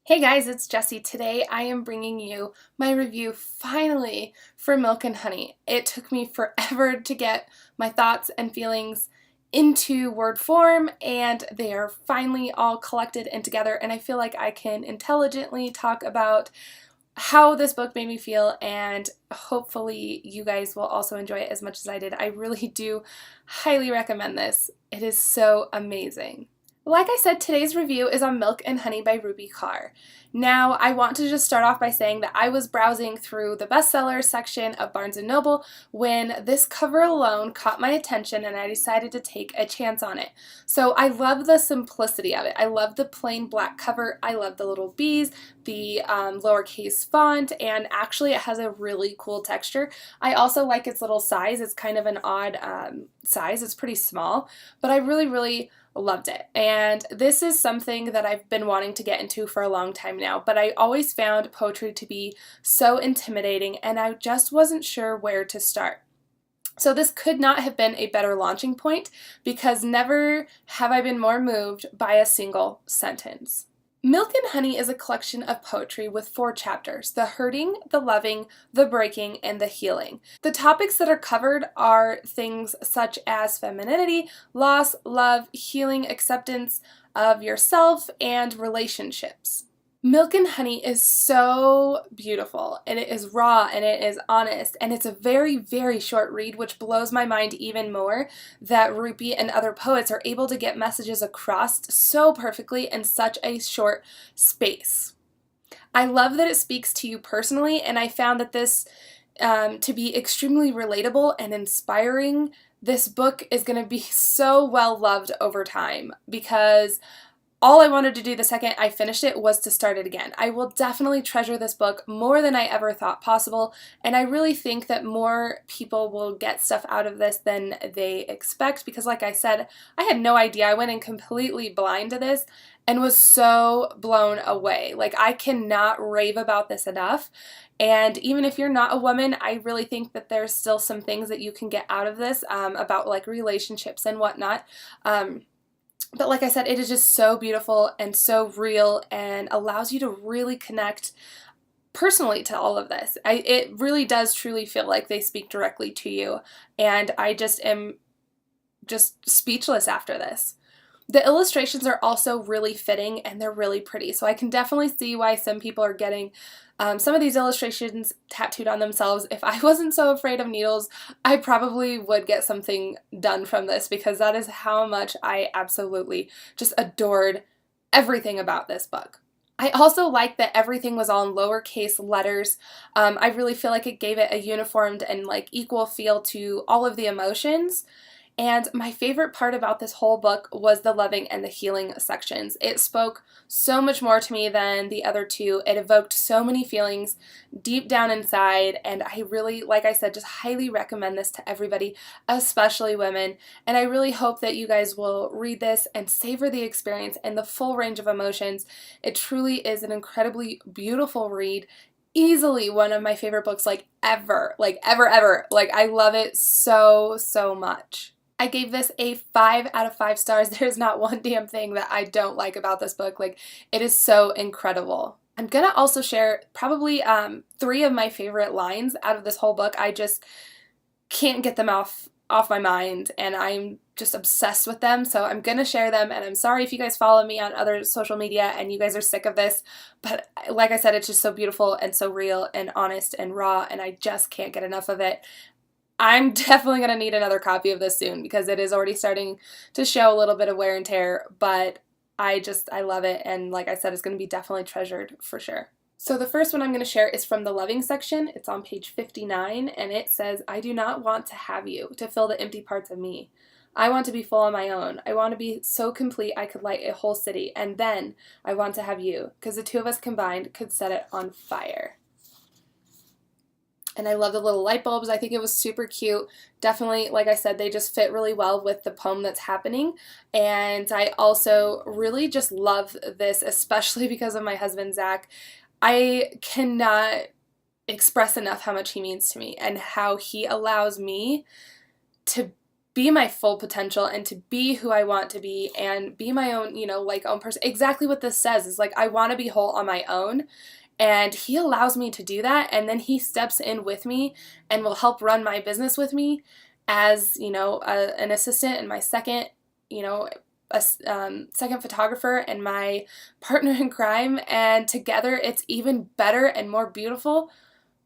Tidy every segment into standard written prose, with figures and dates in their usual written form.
Hey guys, it's Jessie. Today I am bringing you my review finally for Milk and Honey. It took me forever to get my thoughts and feelings into word form, and they are finally all collected and together, and I feel like I can intelligently talk about how this book made me feel, and hopefully you guys will also enjoy it as much as I did. I really do highly recommend this. It is so amazing. Like I said, today's review is on Milk and Honey by Rupi Kaur. Now, I want to just start off by saying that I was browsing through the bestsellers section of Barnes & Noble when this cover alone caught my attention and I decided to take a chance on it. So I love the simplicity of it. I love the plain black cover. I love the little bees, the lowercase font, and actually it has a really cool texture. I also like its little size. It's kind of an odd size. It's pretty small, but I really loved it. And this is something that I've been wanting to get into for a long time now, but I always found poetry to be so intimidating and I just wasn't sure where to start. So this could not have been a better launching point because never have I been more moved by a single sentence. Milk and Honey is a collection of poetry with 4 chapters: the hurting, the loving, the breaking, and the healing. The topics that are covered are things such as femininity, loss, love, healing, acceptance of yourself, and relationships. Milk and Honey is so beautiful, and it is raw, and it is honest, and it's a very short read, which blows my mind even more that Rupi and other poets are able to get messages across so perfectly in such a short space. I love that it speaks to you personally, and I found that this to be extremely relatable and inspiring. This book is going to be so well loved over time because all I wanted to do the second I finished it was to start it again. I will definitely treasure this book more than I ever thought possible, and I really think that more people will get stuff out of this than they expect because, like I said, I had no idea. I went in completely blind to this and was so blown away. Like, I cannot rave about this enough. And even if you're not a woman, I really think that there's still some things that you can get out of this about like relationships and whatnot. But like I said, it is just so beautiful and so real and allows you to really connect personally to all of this. It really does truly feel like they speak directly to you, and I just am just speechless after this. The illustrations are also really fitting and they're really pretty, so I can definitely see why some people are getting some of these illustrations tattooed on themselves. If I wasn't so afraid of needles, I probably would get something done from this because that is how much I absolutely just adored everything about this book. I also like that everything was all in lowercase letters. I really feel like it gave it a uniformed and like equal feel to all of the emotions. And my favorite part about this whole book was the loving and the healing sections. It spoke so much more to me than the other two. It evoked so many feelings deep down inside, and I really, like I said, just highly recommend this to everybody, especially women. And I really hope that you guys will read this and savor the experience and the full range of emotions. It truly is an incredibly beautiful read. Easily one of my favorite books ever. Like ever. Like, I love it so much. I gave this a 5 out of 5 stars. There's not one damn thing that I don't like about this book. Like, it is so incredible. I'm gonna also share probably 3 of my favorite lines out of this whole book. I just can't get them off my mind, and I'm just obsessed with them, so I'm gonna share them. And I'm sorry if you guys follow me on other social media and you guys are sick of this, but like I said, it's just so beautiful and so real and honest and raw, and I just can't get enough of it. I'm definitely going to need another copy of this soon because it is already starting to show a little bit of wear and tear, but I love it, and like I said, it's going to be definitely treasured for sure. So the first one I'm going to share is from the loving section. It's on page 59, and it says, "I do not want to have you to fill the empty parts of me. I want to be full on my own. I want to be so complete I could light a whole city, and then I want to have you, because the two of us combined could set it on fire." And I love the little light bulbs. I think it was super cute. Definitely, like I said, they just fit really well with the poem that's happening. And I also really just love this, especially because of my husband, Zach. I cannot express enough how much he means to me and how he allows me to be my full potential and to be who I want to be and be my own, like own person. Exactly what this says is like, I want to be whole on my own. And he allows me to do that. And then he steps in with me and will help run my business with me as, an assistant and my second, second photographer and my partner in crime. And together it's even better and more beautiful.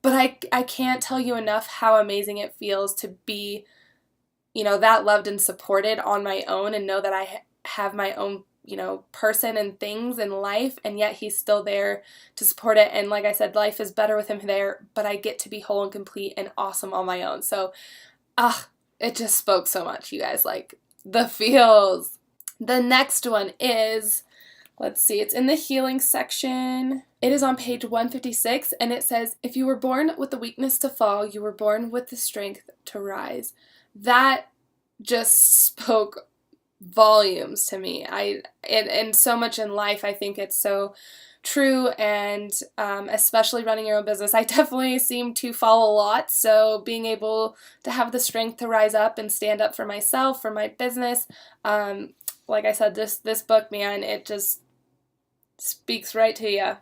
But I can't tell you enough how amazing it feels to be, that loved and supported on my own and know that I have my own, person and things in life, and yet he's still there to support it. And like I said, life is better with him there, but I get to be whole and complete and awesome on my own. So, it just spoke so much, you guys, like the feels. The next one is, let's see, it's in the healing section. It is on page 156, and it says, if you were born with the weakness to fall, you were born with the strength to rise. That just spoke volumes to me. And so much in life, I think it's so true, and especially running your own business, I definitely seem to fall a lot. So being able to have the strength to rise up and stand up for myself, for my business, like I said, this book, man, it just speaks right to you.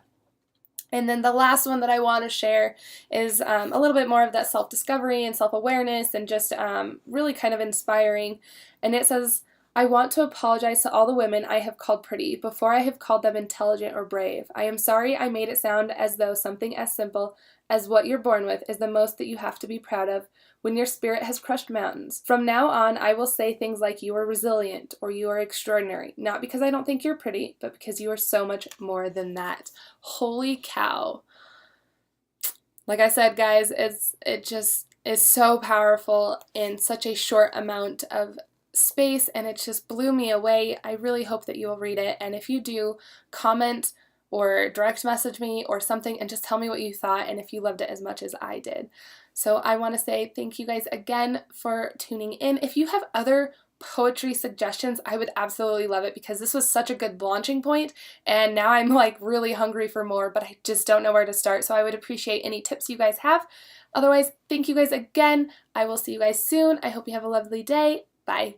And then the last one that I want to share is a little bit more of that self-discovery and self-awareness and just really kind of inspiring. And it says, I want to apologize to all the women I have called pretty before I have called them intelligent or brave. I am sorry I made it sound as though something as simple as what you're born with is the most that you have to be proud of when your spirit has crushed mountains. From now on, I will say things like you are resilient or you are extraordinary, not because I don't think you're pretty, but because you are so much more than that. Holy cow. Like I said, guys, it just is so powerful in such a short amount of space, and it just blew me away. I really hope that you will read it, and if you do, comment or direct message me or something and just tell me what you thought and if you loved it as much as I did. So I want to say thank you guys again for tuning in. If you have other poetry suggestions, I would absolutely love it, because this was such a good launching point and now I'm like really hungry for more, but I just don't know where to start. So I would appreciate any tips you guys have. Otherwise, thank you guys again. I will see you guys soon. I hope you have a lovely day. Bye.